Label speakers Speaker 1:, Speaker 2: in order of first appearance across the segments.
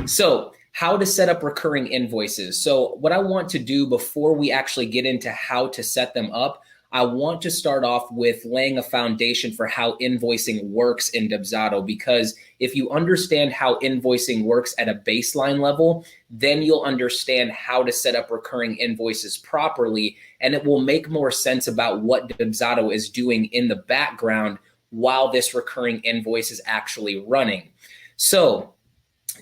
Speaker 1: So how to set up recurring invoices. So what I want to do before we actually get into how to set them up, I want to start off with laying a foundation for how invoicing works in Dubsado, because if you understand how invoicing works at a baseline level, then you'll understand how to set up recurring invoices properly, and it will make more sense about what Dubsado is doing in the background while this recurring invoice is actually running. So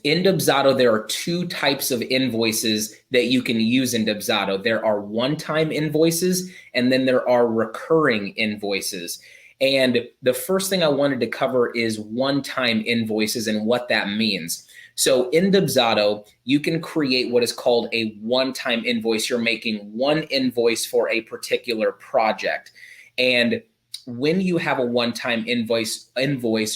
Speaker 1: in Dubsado, there are two types of invoices that you can use in Dubsado. There are one-time invoices, and then there are recurring invoices. And the first thing I wanted to cover is one-time invoices and what that means. So in Dubsado, you can create what is called a one-time invoice. You're making one invoice for a particular project. And when you have a one-time invoice,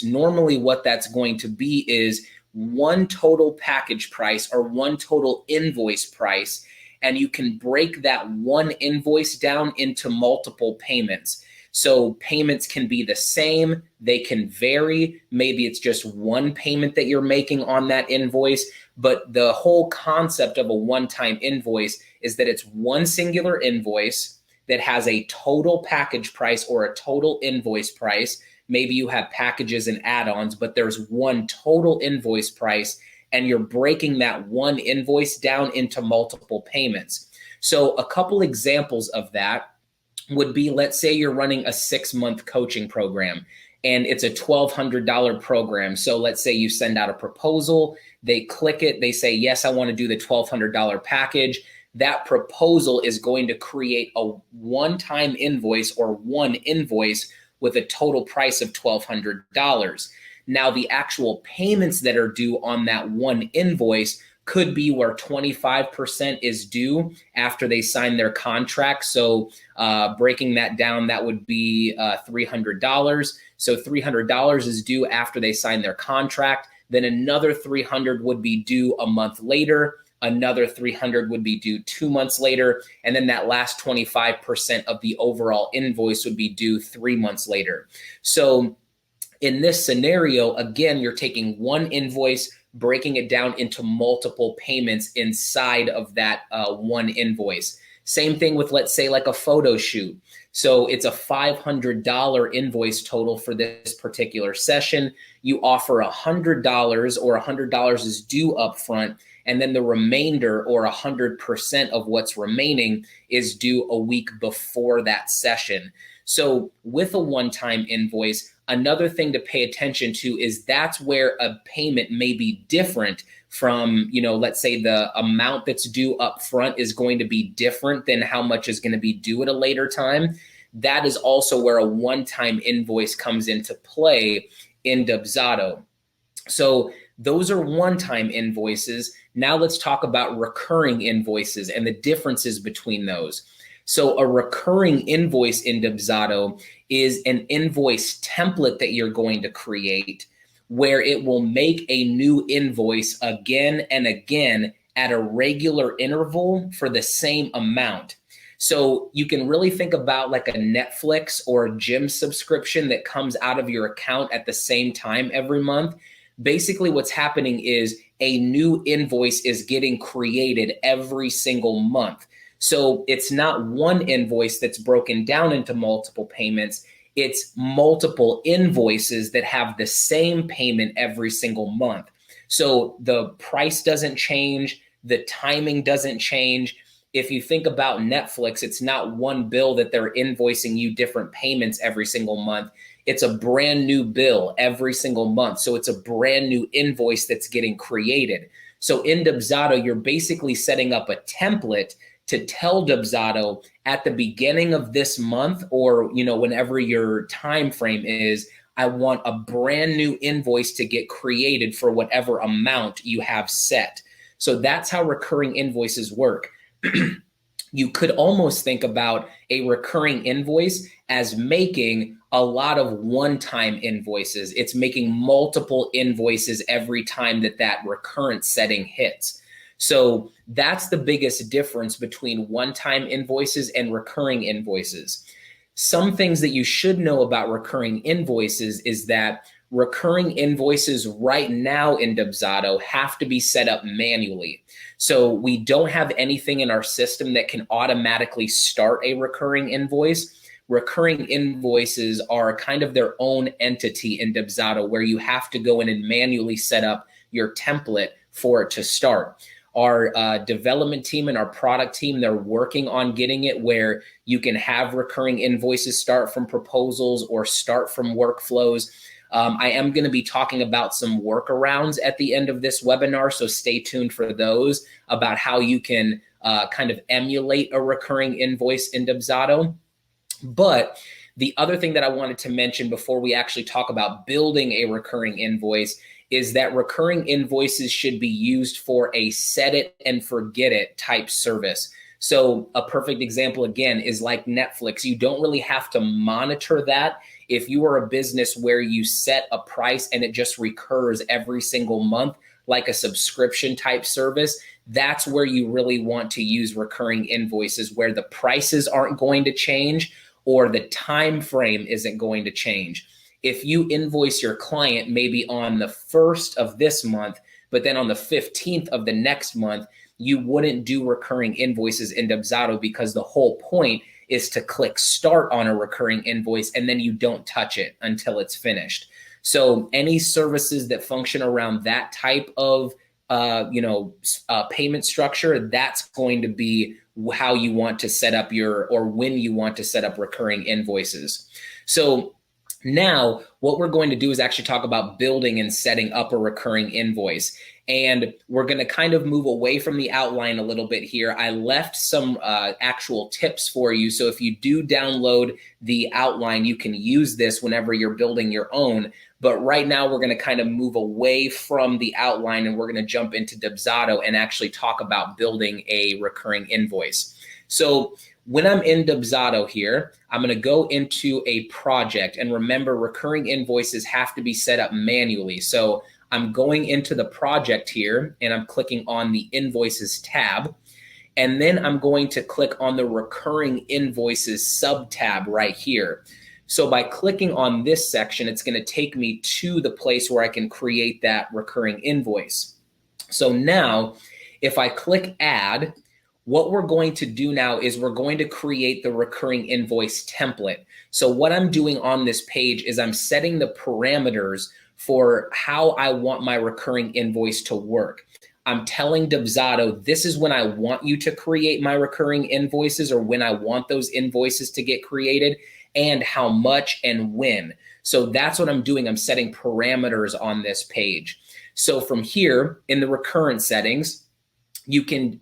Speaker 1: normally what that's going to be is one total package price or one total invoice price, and you can break that one invoice down into multiple payments. So payments can be the same, they can vary. Maybe it's just one payment that you're making on that invoice, but the whole concept of a one-time invoice is that it's one singular invoice that has a total package price or a total invoice price. Maybe you have packages and add-ons, but there's one total invoice price, and you're breaking that one invoice down into multiple payments. So a couple examples of that would be, let's say you're running a 6-month coaching program and it's a $1,200 program. So let's say you send out a proposal, they click it, they say, yes, I want to do the $1,200 package. That proposal is going to create a one-time invoice or one invoice with a total price of $1,200. Now, the actual payments that are due on that one invoice could be where 25% is due after they sign their contract. So breaking that down, that would be $300. So $300 is due after they sign their contract. Then another $300 would be due a month later. Another $300 would be due 2 months later. And then that last 25% of the overall invoice would be due 3 months later. So in this scenario, again, you're taking one invoice, breaking it down into multiple payments inside of that one invoice. Same thing with, let's say, like a photo shoot. So it's a $500 invoice total for this particular session. You offer $100 or $100 is due upfront. And then the remainder, or 100% of what's remaining, is due a week before that session. So with a one-time invoice, another thing to pay attention to is that's where a payment may be different from, let's say the amount that's due up front is going to be different than how much is going to be due at a later time. That is also where a one-time invoice comes into play in Dubsado. So those are one-time invoices. Now let's talk about recurring invoices and the differences between those. So a recurring invoice in Dubsado is an invoice template that you're going to create where it will make a new invoice again and again at a regular interval for the same amount. So you can really think about like a Netflix or a gym subscription that comes out of your account at the same time every month. Basically what's happening is a new invoice is getting created every single month. So it's not one invoice that's broken down into multiple payments. It's multiple invoices that have the same payment every single month. So the price doesn't change, the timing doesn't change. If you think about Netflix, it's not one bill that they're invoicing you different payments every single month. It's a brand new bill every single month. So it's a brand new invoice that's getting created. So in Dubsado, you're basically setting up a template to tell Dubsado at the beginning of this month, or whenever your time frame is, I want a brand new invoice to get created for whatever amount you have set. So that's how recurring invoices work. You could almost think about a recurring invoice as making a lot of one-time invoices. It's making multiple invoices every time that recurrent setting hits. So that's the biggest difference between one-time invoices and recurring invoices. Some things that you should know about recurring invoices is that recurring invoices right now in Dubsado have to be set up manually. So we don't have anything in our system that can automatically start a recurring invoice. Recurring invoices are kind of their own entity in Dubsado where you have to go in and manually set up your template for it to start. Our development team and our product team, they're working on getting it where you can have recurring invoices start from proposals or start from workflows. I am going to be talking about some workarounds at the end of this webinar, so stay tuned for those about how you can kind of emulate a recurring invoice in Dubsado. But the other thing that I wanted to mention before we actually talk about building a recurring invoice is that recurring invoices should be used for a set it and forget it type service. So a perfect example again is like Netflix. You don't really have to monitor that. If you are a business where you set a price and it just recurs every single month, like a subscription type service, that's where you really want to use recurring invoices, where the prices aren't going to change or the time frame isn't going to change. If you invoice your client maybe on the 1st of this month, but then on the 15th of the next month, you wouldn't do recurring invoices in Dubsado because the whole point is to click start on a recurring invoice and then you don't touch it until it's finished. So any services that function around that type of payment structure, that's going to be how you want to set up or when you want to set up recurring invoices. So now what we're going to do is actually talk about building and setting up a recurring invoice. And we're going to kind of move away from the outline a little bit here. I left some actual tips for you. So if you do download the outline, you can use this whenever you're building your own. But right now we're going to kind of move away from the outline and we're going to jump into Dubsado and actually talk about building a recurring invoice. So when I'm in Dubsado here, I'm going to go into a project. And remember, recurring invoices have to be set up manually. So I'm going into the project here and I'm clicking on the Invoices tab. And then I'm going to click on the Recurring Invoices sub-tab right here. So by clicking on this section, it's going to take me to the place where I can create that recurring invoice. So now, if I click Add, what we're going to do now is we're going to create the recurring invoice template. So what I'm doing on this page is I'm setting the parameters for how I want my recurring invoice to work. I'm telling Dubsado, this is when I want you to create my recurring invoices or when I want those invoices to get created and how much and when. So that's what I'm doing. I'm setting parameters on this page. So from here in the recurrent settings, you can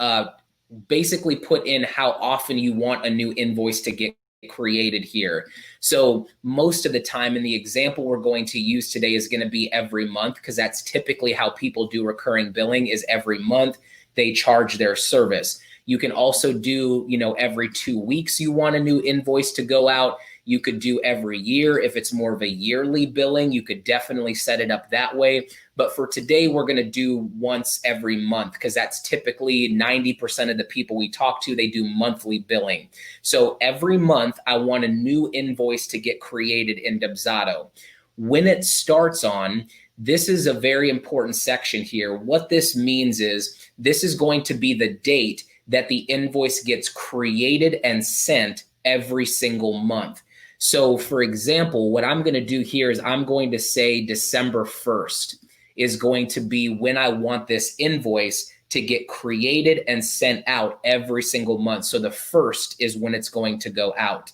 Speaker 1: basically put in how often you want a new invoice to get created here. So most of the time in the example we're going to use today is going to be every month because that's typically how people do recurring billing is every month they charge their service. You can also do, every 2 weeks you want a new invoice to go out. You could do every year. If it's more of a yearly billing, you could definitely set it up that way. But for today, we're going to do once every month because that's typically 90% of the people we talk to, they do monthly billing. So every month, I want a new invoice to get created in Dubsado. When it starts on, this is a very important section here. What this means is this is going to be the date that the invoice gets created and sent every single month. So for example, what I'm going to do here is I'm going to say December 1st is going to be when I want this invoice to get created and sent out every single month. So the 1st is when it's going to go out.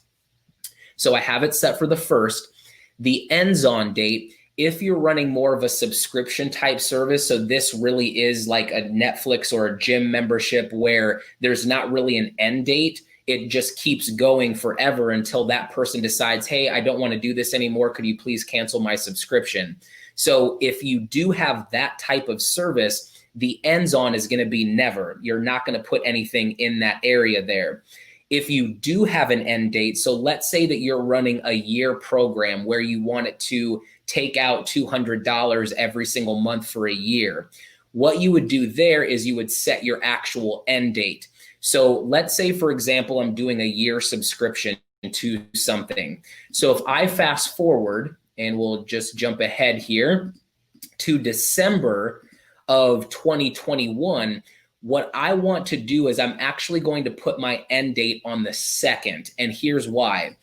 Speaker 1: So I have it set for the 1st. The ends on date, if you're running more of a subscription type service, so this really is like a Netflix or a gym membership where there's not really an end date. It just keeps going forever until that person decides, hey, I don't want to do this anymore. Could you please cancel my subscription? So if you do have that type of service, the ends on is going to be never. You're not going to put anything in that area there. If you do have an end date, so let's say that you're running a year program where you want it to take out $200 every single month for a year. What you would do there is you would set your actual end date. So let's say, for example, I'm doing a year subscription to something. So if I fast forward and we'll just jump ahead here to December of 2021, what I want to do is I'm actually going to put my end date on the 2nd. And here's why.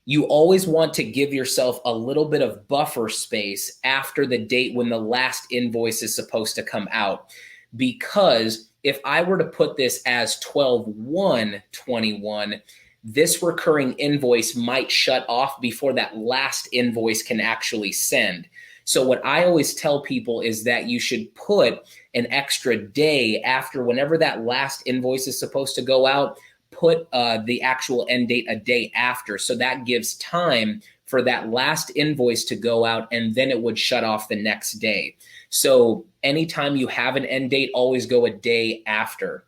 Speaker 1: You always want to give yourself a little bit of buffer space after the date when the last invoice is supposed to come out. Because if I were to put this as 12/1/21, this recurring invoice might shut off before that last invoice can actually send. So what I always tell people is that you should put an extra day after whenever that last invoice is supposed to go out, put the actual end date a day after. So that gives time for that last invoice to go out, and then it would shut off the next day. So anytime you have an end date, always go a day after.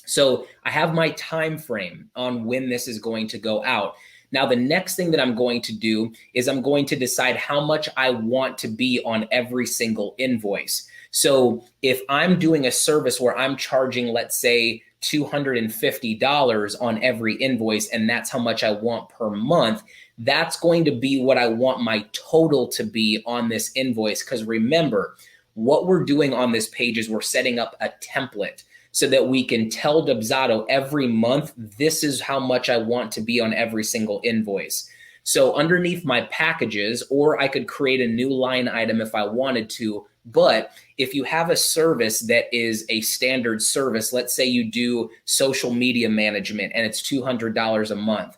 Speaker 1: So I have my time frame on when this is going to go out. Now, the next thing that I'm going to do is I'm going to decide how much I want to be on every single invoice. So if I'm doing a service where I'm charging, let's say, $250 on every invoice, and that's how much I want per month, that's going to be what I want my total to be on this invoice. Because remember, what we're doing on this page is we're setting up a template so that we can tell Dubsado every month, this is how much I want to be on every single invoice. So underneath my packages, or I could create a new line item if I wanted to, but if you have a service that is a standard service, let's say you do social media management and it's $200 a month,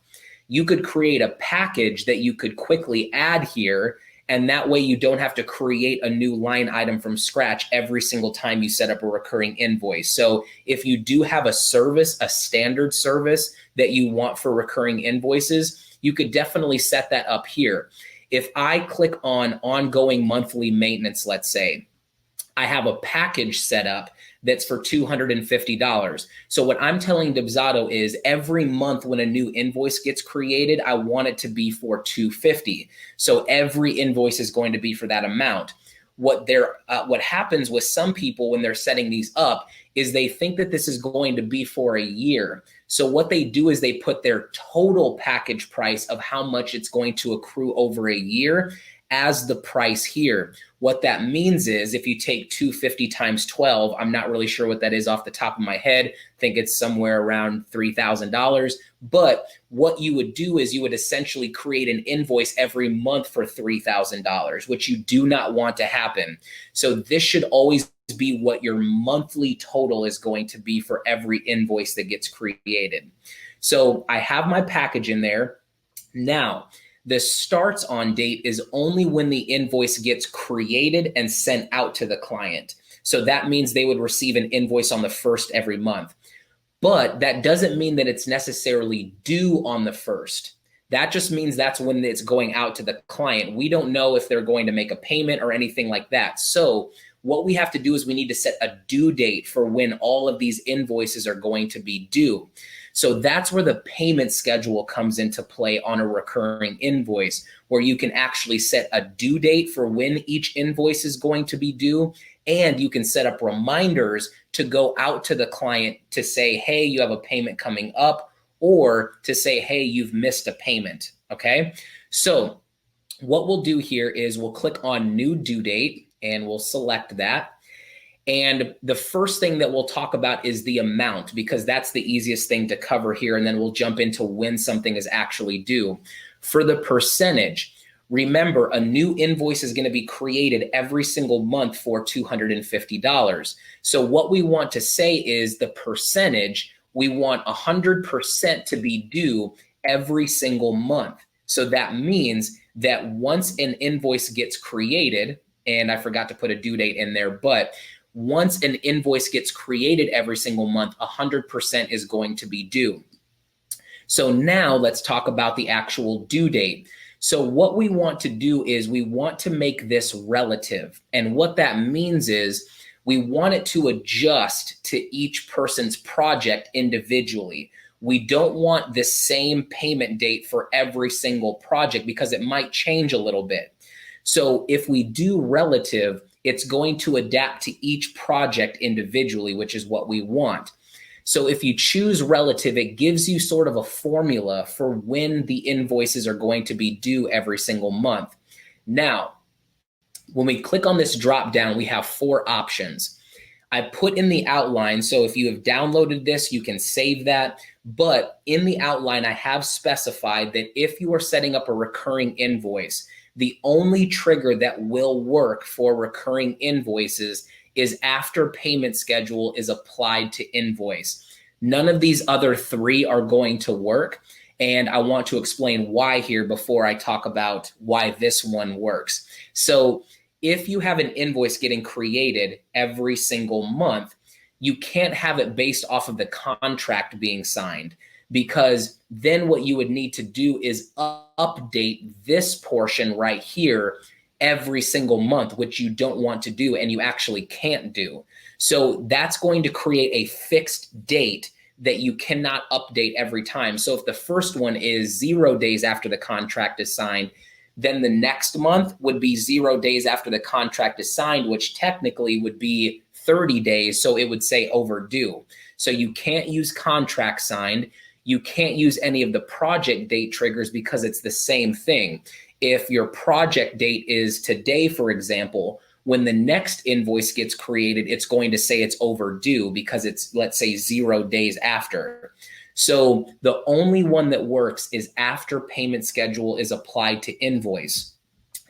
Speaker 1: you could create a package that you could quickly add here. And that way you don't have to create a new line item from scratch every single time you set up a recurring invoice. So if you do have a service, a standard service that you want for recurring invoices, you could definitely set that up here. If I click on ongoing monthly maintenance, let's say, I have a package set up that's for $250. So what I'm telling Dubsado is every month when a new invoice gets created, I want it to be for $250. So every invoice is going to be for that amount. What happens with some people when they're setting these up is they think that this is going to be for a year. So what they do is they put their total package price of how much it's going to accrue over a year as the price here. What that means is if you take 250 times 12, I'm not really sure what that is off the top of my head. I think it's somewhere around $3,000. But what you would do is you would essentially create an invoice every month for $3,000, which you do not want to happen. So this should always be what your monthly total is going to be for every invoice that gets created. So I have my package in there. Now, the starts on date is only when the invoice gets created and sent out to the client. So that means they would receive an invoice on the 1st every month. But that doesn't mean that it's necessarily due on the 1st. That just means that's when it's going out to the client. We don't know if they're going to make a payment or anything like that. So what we have to do is we need to set a due date for when all of these invoices are going to be due. So that's where the payment schedule comes into play on a recurring invoice, where you can actually set a due date for when each invoice is going to be due. And you can set up reminders to go out to the client to say, hey, you have a payment coming up, or to say, hey, you've missed a payment. Okay. So what we'll do here is we'll click on new due date and we'll select that. And the first thing that we'll talk about is the amount, because that's the easiest thing to cover here. And then we'll jump into when something is actually due. For the percentage, remember, a new invoice is going to be created every single month for $250. So what we want to say is the percentage, we want 100% to be due every single month. So that means that once an invoice gets created, and I forgot to put a due date in there, but once an invoice gets created every single month, 100% is going to be due. So now let's talk about the actual due date. So what we want to do is we want to make this relative. And what that means is we want it to adjust to each person's project individually. We don't want the same payment date for every single project because it might change a little bit. So if we do relative, it's going to adapt to each project individually, which is what we want. So if you choose relative, it gives you sort of a formula for when the invoices are going to be due every single month. Now, when we click on this drop down, we have 4 options. I put in the outline, so if you have downloaded this, you can save that. But in the outline, I have specified that if you are setting up a recurring invoice, the only trigger that will work for recurring invoices is after payment schedule is applied to invoice. None of these other 3 are going to work. And I want to explain why here before I talk about why this one works. So if you have an invoice getting created every single month, you can't have it based off of the contract being signed, because then what you would need to do is update this portion right here every single month, which you don't want to do and you actually can't do. So that's going to create a fixed date that you cannot update every time. So if the first one is 0 days after the contract is signed, then the next month would be 0 days after the contract is signed, which technically would be 30 days. So it would say overdue. So you can't use contract signed. You can't use any of the project date triggers because it's the same thing. If your project date is today, for example, when the next invoice gets created, it's going to say it's overdue because it's, let's say, 0 days after. So the only one that works is after payment schedule is applied to invoice.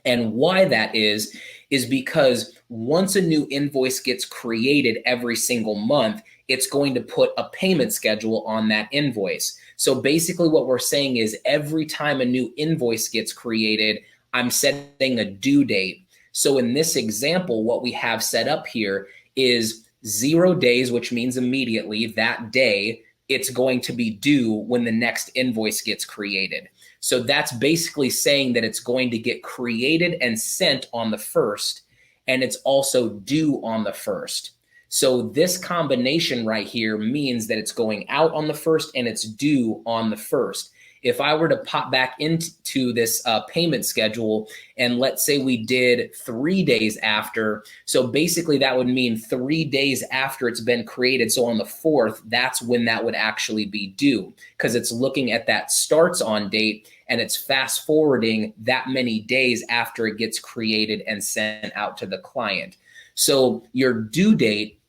Speaker 1: And why that is because once a new invoice gets created every single month, it's going to put a payment schedule on that invoice. So basically what we're saying is every time a new invoice gets created, I'm setting a due date. So in this example, what we have set up here is 0 days, which means immediately that day, it's going to be due when the next invoice gets created. So that's basically saying that it's going to get created and sent on the 1st, and it's also due on the 1st. So this combination right here means that it's going out on the 1st and it's due on the 1st. If I were to pop back into this payment schedule, and let's say we did 3 days after, so basically that would mean 3 days after it's been created. So on the 4th, that's when that would actually be due, because it's looking at that starts on date and it's fast forwarding that many days after it gets created and sent out to the client. So your due date,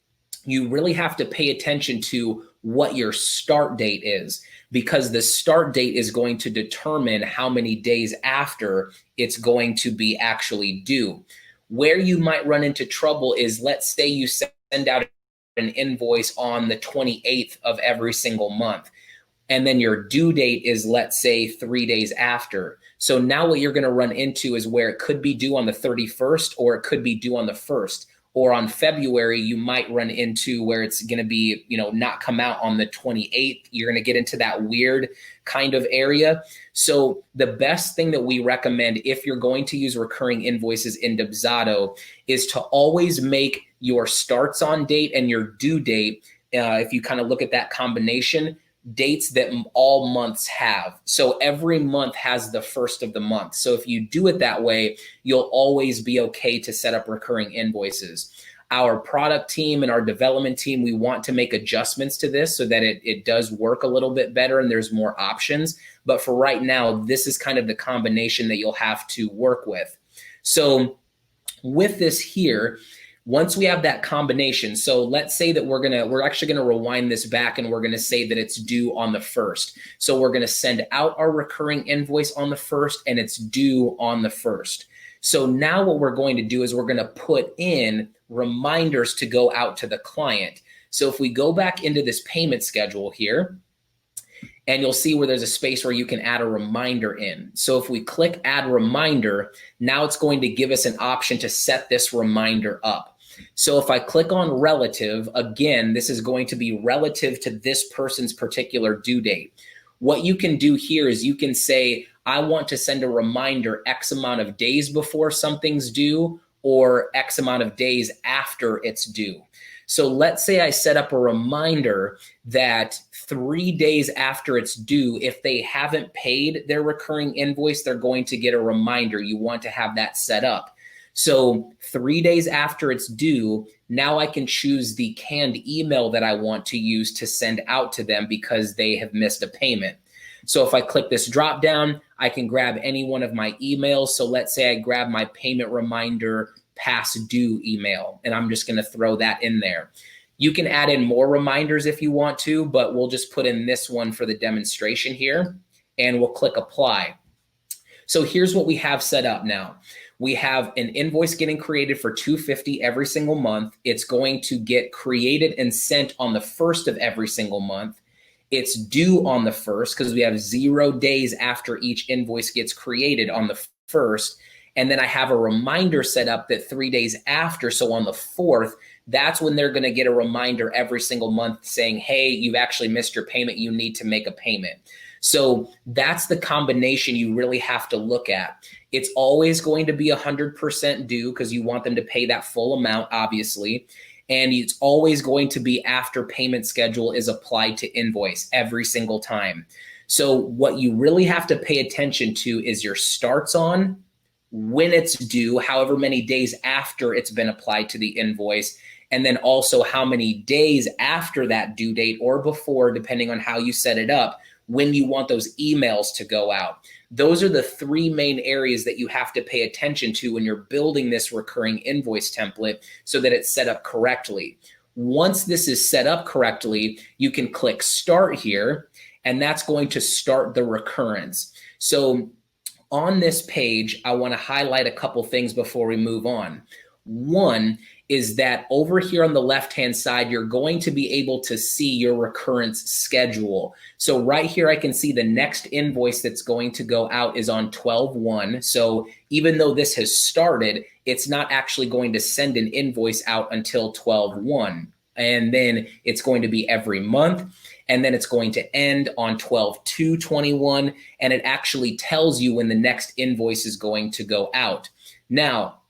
Speaker 1: you really have to pay attention to what your start date is, because the start date is going to determine how many days after it's going to be actually due. Where you might run into trouble is, let's say you send out an invoice on the 28th of every single month, and then your due date is, let's say, 3 days after. So now what you're going to run into is where it could be due on the 31st, or it could be due on the 1st. Or on February, you might run into where it's going to be, not come out on the 28th. You're going to get into that weird kind of area. So the best thing that we recommend if you're going to use recurring invoices in Dubsado is to always make your starts on date and your due date, if you kind of look at that combination, dates that all months have. So every month has the 1st of the month. So if you do it that way, you'll always be okay to set up recurring invoices. Our product team and our development team, we want to make adjustments to this so that it does work a little bit better and there's more options. But for right now, this is kind of the combination that you'll have to work with. So with this here, once we have that combination, so let's say that we're actually gonna rewind this back and we're gonna say that it's due on the 1st. So we're gonna send out our recurring invoice on the 1st and it's due on the 1st. So now what we're going to do is we're gonna put in reminders to go out to the client. So if we go back into this payment schedule here, and you'll see where there's a space where you can add a reminder in. So if we click add reminder, now it's going to give us an option to set this reminder up. So if I click on relative, again, this is going to be relative to this person's particular due date. What you can do here is you can say, I want to send a reminder X amount of days before something's due or X amount of days after it's due. So let's say I set up a reminder that 3 days after it's due, if they haven't paid their recurring invoice, they're going to get a reminder. You want to have that set up. So 3 days after it's due, now I can choose the canned email that I want to use to send out to them because they have missed a payment. So if I click this drop down, I can grab any one of my emails. So let's say I grab my payment reminder past due email, and I'm just going to throw that in there. You can add in more reminders if you want to, but we'll just put in this one for the demonstration here, and we'll click apply. So here's what we have set up now. We have an invoice getting created for $250 every single month. It's going to get created and sent on the first of every single month. It's due on the first because we have 0 days after each invoice gets created on the first. And then I have a reminder set up that 3 days after, so on the 4th, that's when they're going to get a reminder every single month saying, hey, you've actually missed your payment. You need to make a payment. So that's the combination you really have to look at. It's always going to be 100% due because you want them to pay that full amount, obviously. And it's always going to be after payment schedule is applied to invoice every single time. So what you really have to pay attention to is your starts on, when it's due, however many days after it's been applied to the invoice, and then also how many days after that due date or before, depending on how you set it up, when you want those emails to go out. Those are the 3 main areas that you have to pay attention to when you're building this recurring invoice template so that it's set up correctly. Once this is set up correctly, you can click start here, and that's going to start the recurrence. So on this page, I want to highlight a couple things before we move on. One is that over here on the left-hand side, you're going to be able to see your recurrence schedule. So right here, I can see the next invoice that's going to go out is on 12/1. So even though this has started, it's not actually going to send an invoice out until 12/1. And then it's going to be every month. And then it's going to end on 12/2/21. And it actually tells you when the next invoice is going to go out. Now,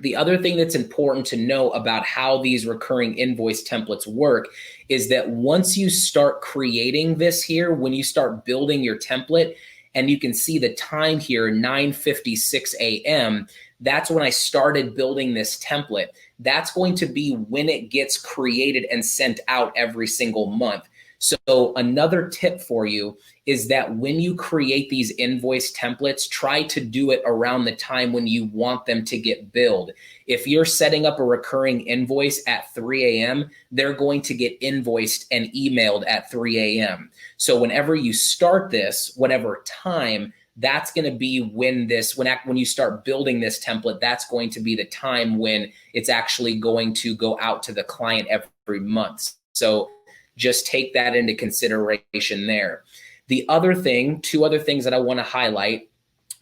Speaker 1: the other thing that's important to know about how these recurring invoice templates work is that once you start creating this here, when you start building your template, and you can see the time here, 9:56 a.m., that's when I started building this template. That's going to be when it gets created and sent out every single month. So another tip for you is that when you create these invoice templates, try to do it around the time when you want them to get billed. If you're setting up a recurring invoice at 3 a.m., they're going to get invoiced and emailed at 3 a.m. So whenever you start this, whatever time, that's going to be when you start building this template, that's going to be the time when it's actually going to go out to the client every month. So just take that into consideration there. The other thing, 2 other things that I want to highlight.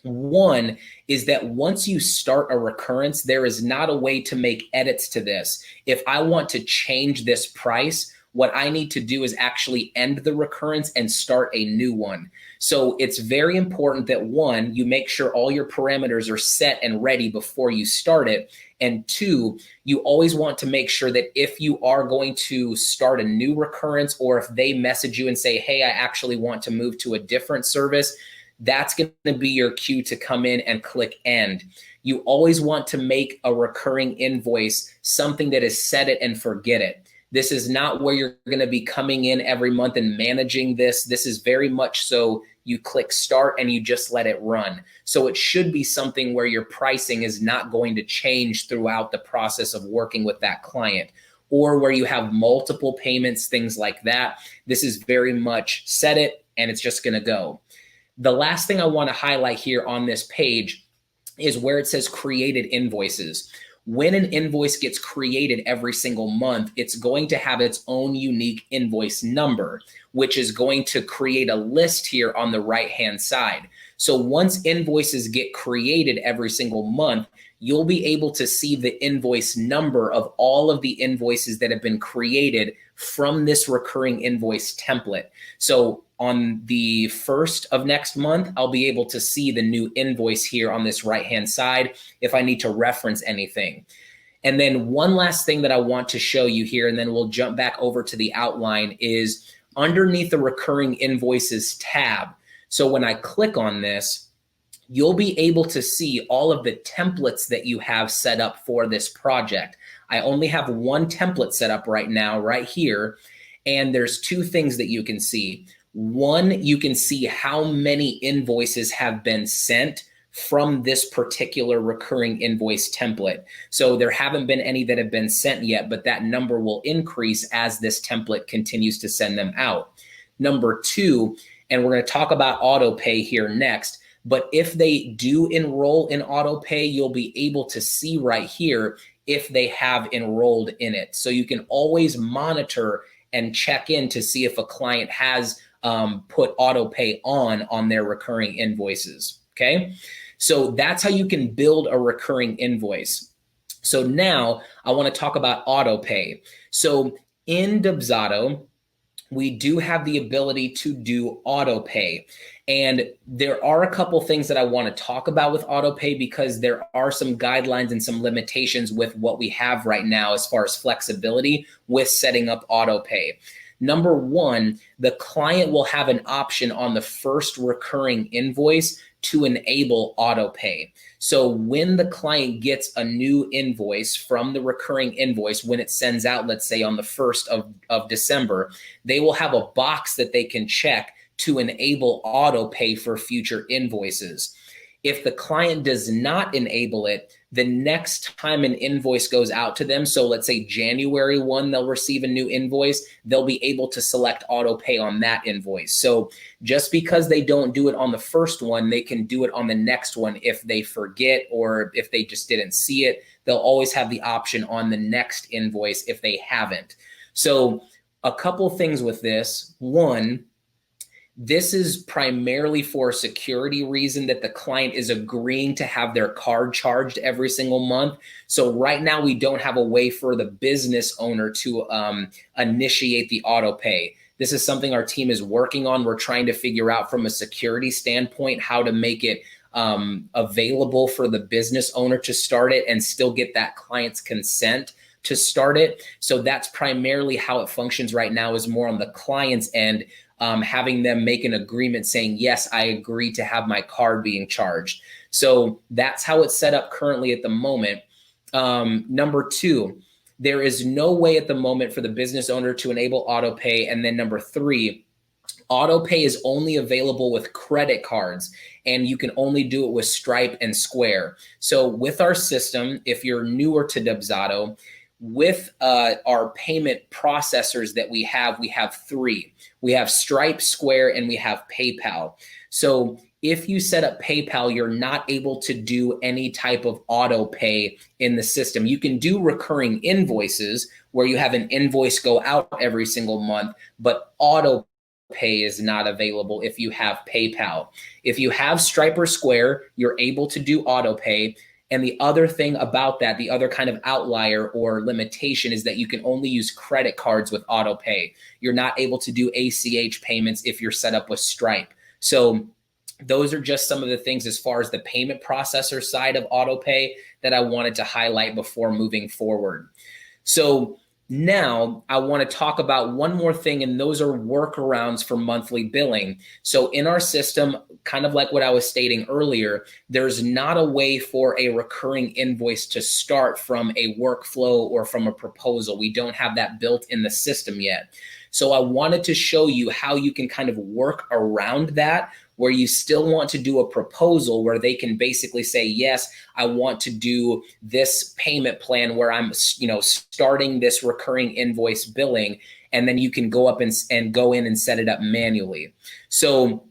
Speaker 1: One is that once you start a recurrence, there is not a way to make edits to this. If I want to change this price, what I need to do is actually end the recurrence and start a new one. So it's very important that 1, you make sure all your parameters are set and ready before you start it. And 2, you always want to make sure that if you are going to start a new recurrence, or if they message you and say, hey, I actually want to move to a different service, that's going to be your cue to come in and click end. You always want to make a recurring invoice something that is set it and forget it. This is not where you're going to be coming in every month and managing this. This is very much so you click start and you just let it run. So it should be something where your pricing is not going to change throughout the process of working with that client, or where you have multiple payments, things like that. This is very much set it and it's just going to go. The last thing I want to highlight here on this page is where it says created invoices. When an invoice gets created every single month, it's going to have its own unique invoice number, which is going to create a list here on the right-hand side. So once invoices get created every single month, you'll be able to see the invoice number of all of the invoices that have been created from this recurring invoice template. So on the 1st of next month, I'll be able to see the new invoice here on this right-hand side if I need to reference anything. And then one last thing that I want to show you here, and then we'll jump back over to the outline, is underneath the recurring invoices tab. So when I click on this, you'll be able to see all of the templates that you have set up for this project. I only have one template set up right now, right here. And there's 2 things that you can see. One, you can see how many invoices have been sent from this particular recurring invoice template. So there haven't been any that have been sent yet, but that number will increase as this template continues to send them out. Number two, and we're going to talk about auto pay here next, but if they do enroll in auto pay, you'll be able to see right here if they have enrolled in it. So you can always monitor and check in to see if a client has put auto pay on their recurring invoices. Okay, so that's how you can build a recurring invoice. So now I want to talk about auto pay. So in Dubsado, we do have the ability to do auto pay. And there are a couple things that I want to talk about with auto pay because there are some guidelines and some limitations with what we have right now as far as flexibility with setting up auto pay. Number one, the client will have an option on the first recurring invoice to enable auto pay. So when the client gets a new invoice from the recurring invoice, when it sends out, let's say on the 1st of December, they will have a box that they can check to enable auto pay for future invoices. If the client does not enable it, the next time an invoice goes out to them, so let's say January 1, they'll receive a new invoice, they'll be able to select auto pay on that invoice. So just because they don't do it on the first one, they can do it on the next one if they forget or if they just didn't see it. They'll always have the option on the next invoice if they haven't. So a couple things with this. One, this is primarily for a security reason that the client is agreeing to have their card charged every single month. So right now we don't have a way for the business owner to initiate the auto pay. This is something our team is working on. We're trying to figure out from a security standpoint how to make it available for the business owner to start it and still get that client's consent to start it. So that's primarily how it functions right now, is more on the client's end. Having them make an agreement saying, yes, I agree to have my card being charged. So that's how it's set up currently at the moment. Number two, there is no way at the moment for the business owner to enable auto pay. And then number three, auto pay is only available with credit cards, and you can only do it with Stripe and Square. So with our system, if you're newer to Dubsado, with our payment processors that we have three. We have Stripe, Square, and we have PayPal. So if you set up PayPal, you're not able to do any type of auto pay in the system. You can do recurring invoices where you have an invoice go out every single month, but auto pay is not available if you have PayPal. If you have Stripe or Square, you're able to do auto pay. And the other thing about that, the other kind of outlier or limitation, is that you can only use credit cards with auto pay. You're not able to do ACH payments if you're set up with Stripe. So those are just some of the things as far as the payment processor side of auto pay that I wanted to highlight before moving forward. So now I want to talk about one more thing, and those are workarounds for monthly billing. So in our system, kind of like what I was stating earlier, there's not a way for a recurring invoice to start from a workflow or from a proposal. We don't have that built in the system yet. So I wanted to show you how you can kind of work around that, where you still want to do a proposal where they can basically say, yes, I want to do this payment plan where I'm, starting this recurring invoice billing, and then you can go up and go in and set it up manually. So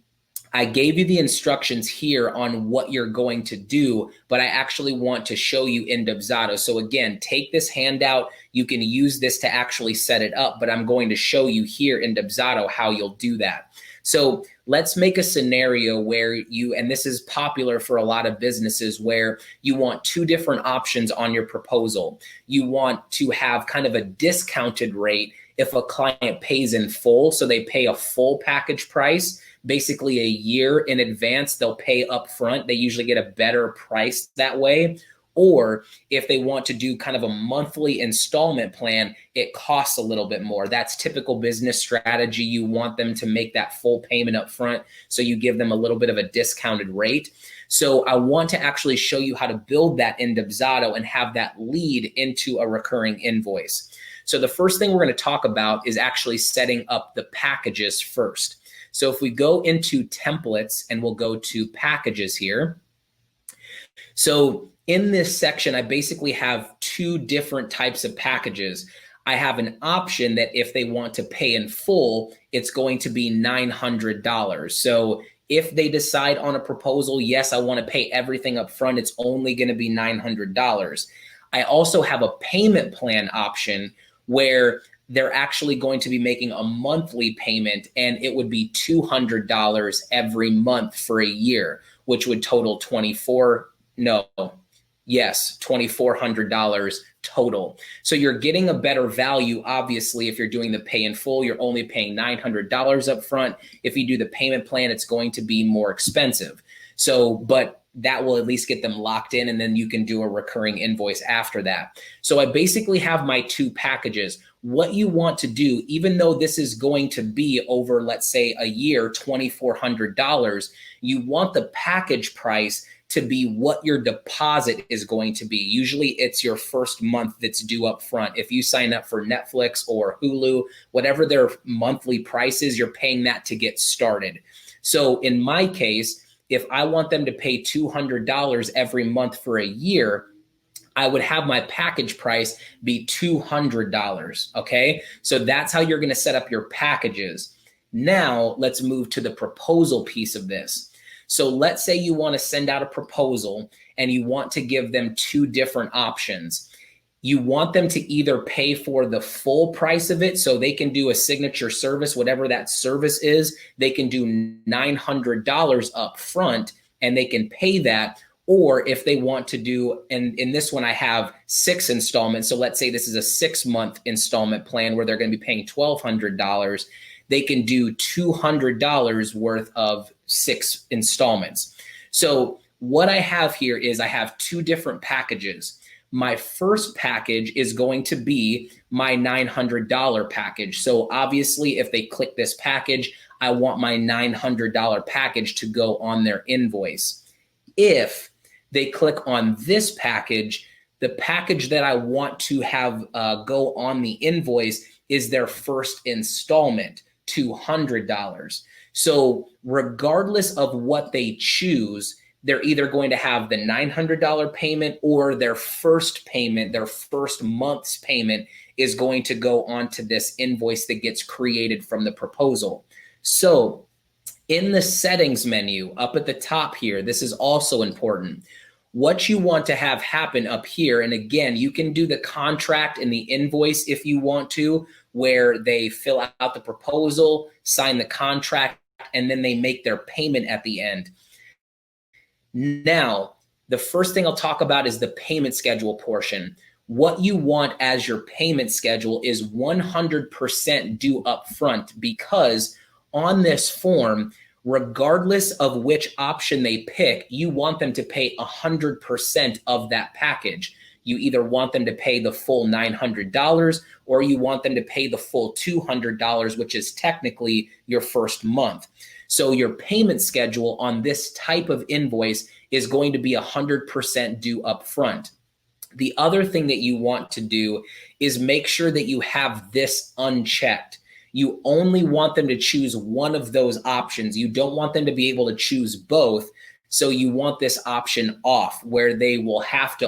Speaker 1: I gave you the instructions here on what you're going to do, but I actually want to show you in Dubsado. So again, take this handout. You can use this to actually set it up, but I'm going to show you here in Dubsado how you'll do that. So let's make a scenario where you, and this is popular for a lot of businesses, where you want two different options on your proposal. You want to have kind of a discounted rate if a client pays in full. So they pay a full package price, basically a year in advance, they'll pay up front. They usually get a better price that way. Or if they want to do kind of a monthly installment plan, it costs a little bit more. That's typical business strategy. You want them to make that full payment up front, so you give them a little bit of a discounted rate. So I want to actually show you how to build that in Dubsado and have that lead into a recurring invoice. So the first thing we're going to talk about is actually setting up the packages first. So if we go into templates and we'll go to packages here. So in this section, I basically have two different types of packages. I have an option that if they want to pay in full, it's going to be $900. So if they decide on a proposal, yes, I want to pay everything up front, it's only going to be $900. I also have a payment plan option where they're actually going to be making a monthly payment, and it would be $200 every month for a year, which would total $2,400 total. So you're getting a better value. Obviously, if you're doing the pay in full, you're only paying $900 up front. If you do the payment plan, it's going to be more expensive. So, but that will at least get them locked in, and then you can do a recurring invoice after that. So I basically have my two packages. What you want to do, even though this is going to be over, let's say, a year, $2,400, you want the package price to be what your deposit is going to be. Usually it's your first month that's due up front. If you sign up for Netflix or Hulu, whatever their monthly price is, you're paying that to get started. So in my case, if I want them to pay $200 every month for a year, I would have my package price be $200, okay? So that's how you're gonna set up your packages. Now, let's move to the proposal piece of this. So let's say you wanna send out a proposal and you want to give them two different options. You want them to either pay for the full price of it, so they can do a signature service, whatever that service is, they can do $900 up front and they can pay that. Or if they want to do, and in this one I have 6 installments, so let's say this is a 6-month installment plan where they're going to be paying $1,200, they can do $200 worth of 6 installments. So what I have here is I have two different packages. My first package is going to be my $900 package. So obviously if they click this package, I want my $900 package to go on their invoice. If they click on this package, the package that I want to have go on the invoice is their first installment, $200. So regardless of what they choose, they're either going to have the $900 payment or their first payment, their first month's payment is going to go onto this invoice that gets created from the proposal. So in the settings menu up at the top here, this is also important. What you want to have happen up here, and again, you can do the contract and the invoice if you want to, where they fill out the proposal, sign the contract, and then they make their payment at the end. Now, the first thing I'll talk about is the payment schedule portion. What you want as your payment schedule is 100% due up front, because on this form, regardless of which option they pick, you want them to pay 100% of that package. You either want them to pay the full $900 or you want them to pay the full $200, which is technically your first month. So your payment schedule on this type of invoice is going to be 100% due up front. The other thing that you want to do is make sure that you have this unchecked. You only want them to choose one of those options. You don't want them to be able to choose both. So you want this option off, where they will have to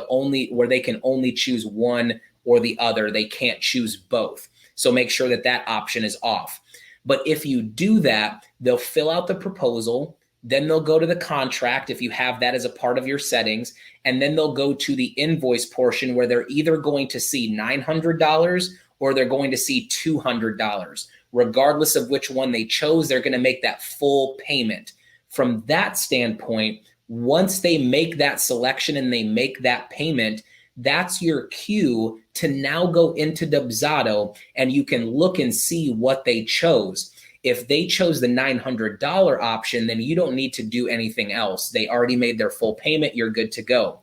Speaker 1: where they can only choose one or the other. They can't choose both. So make sure that that option is off. But if you do that, they'll fill out the proposal, then they'll go to the contract if you have that as a part of your settings, and then they'll go to the invoice portion where they're either going to see $900 or they're going to see $200. Regardless of which one they chose, they're going to make that full payment. From that standpoint, once they make that selection and they make that payment, that's your cue to now go into Dubsado and you can look and see what they chose. If they chose the $900 option, then you don't need to do anything else. They already made their full payment, you're good to go.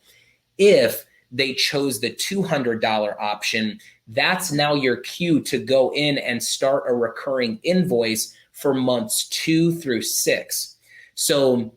Speaker 1: If they chose the $200 option, that's now your cue to go in and start a recurring invoice for months 2 through 6. So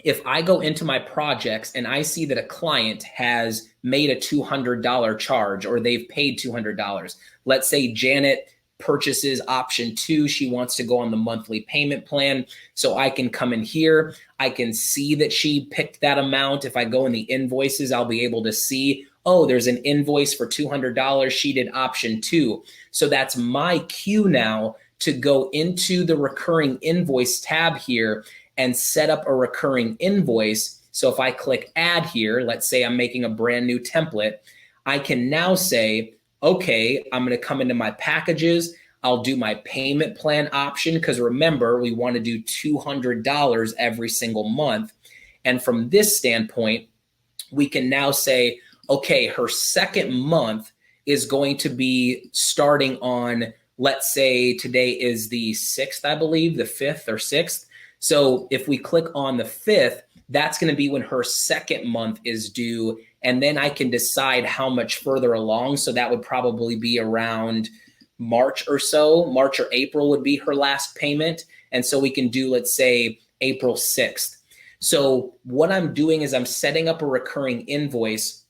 Speaker 1: if I go into my projects and I see that a client has made a $200 charge or they've paid $200, let's say Janet purchases option 2. She wants to go on the monthly payment plan. So I can come in here. I can see that she picked that amount. If I go in the invoices, I'll be able to see, oh, there's an invoice for $200. She did option 2. So that's my cue now to go into the recurring invoice tab here and set up a recurring invoice. So if I click add here, let's say I'm making a brand new template, I can now say, okay, I'm going to come into my packages. I'll do my payment plan option because remember, we want to do $200 every single month. And from this standpoint, we can now say, okay, her second month is going to be starting on, let's say today is the 6th, I believe, the 5th or 6th. So if we click on the 5th, that's going to be when her second month is due. And then I can decide how much further along. So that would probably be around March or so. March or April would be her last payment. And so we can do, let's say, April 6th. So what I'm doing is I'm setting up a recurring invoice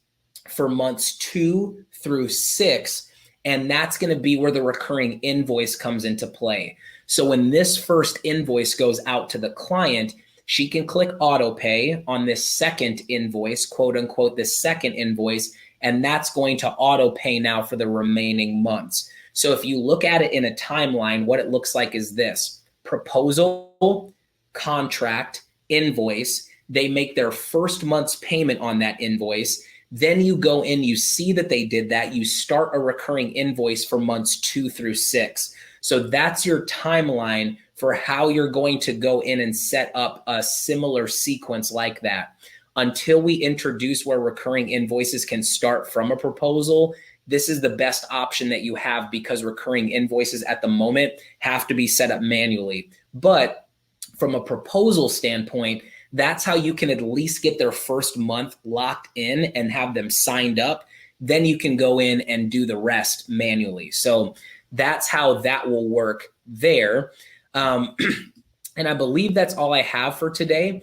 Speaker 1: for months 2 through 6. And that's going to be where the recurring invoice comes into play. So when this first invoice goes out to the client, she can click auto pay on this second invoice, quote unquote, the second invoice, and that's going to auto pay now for the remaining months. So if you look at it in a timeline, what it looks like is this: proposal, contract, invoice. They make their first month's payment on that invoice. Then you go in, you see that they did that. You start a recurring invoice for months 2 through 6. So that's your timeline for how you're going to go in and set up a similar sequence like that. Until we introduce where recurring invoices can start from a proposal, this is the best option that you have because recurring invoices at the moment have to be set up manually. But from a proposal standpoint, that's how you can at least get their first month locked in and have them signed up. Then you can go in and do the rest manually. So that's how that will work there. And I believe that's all I have for today.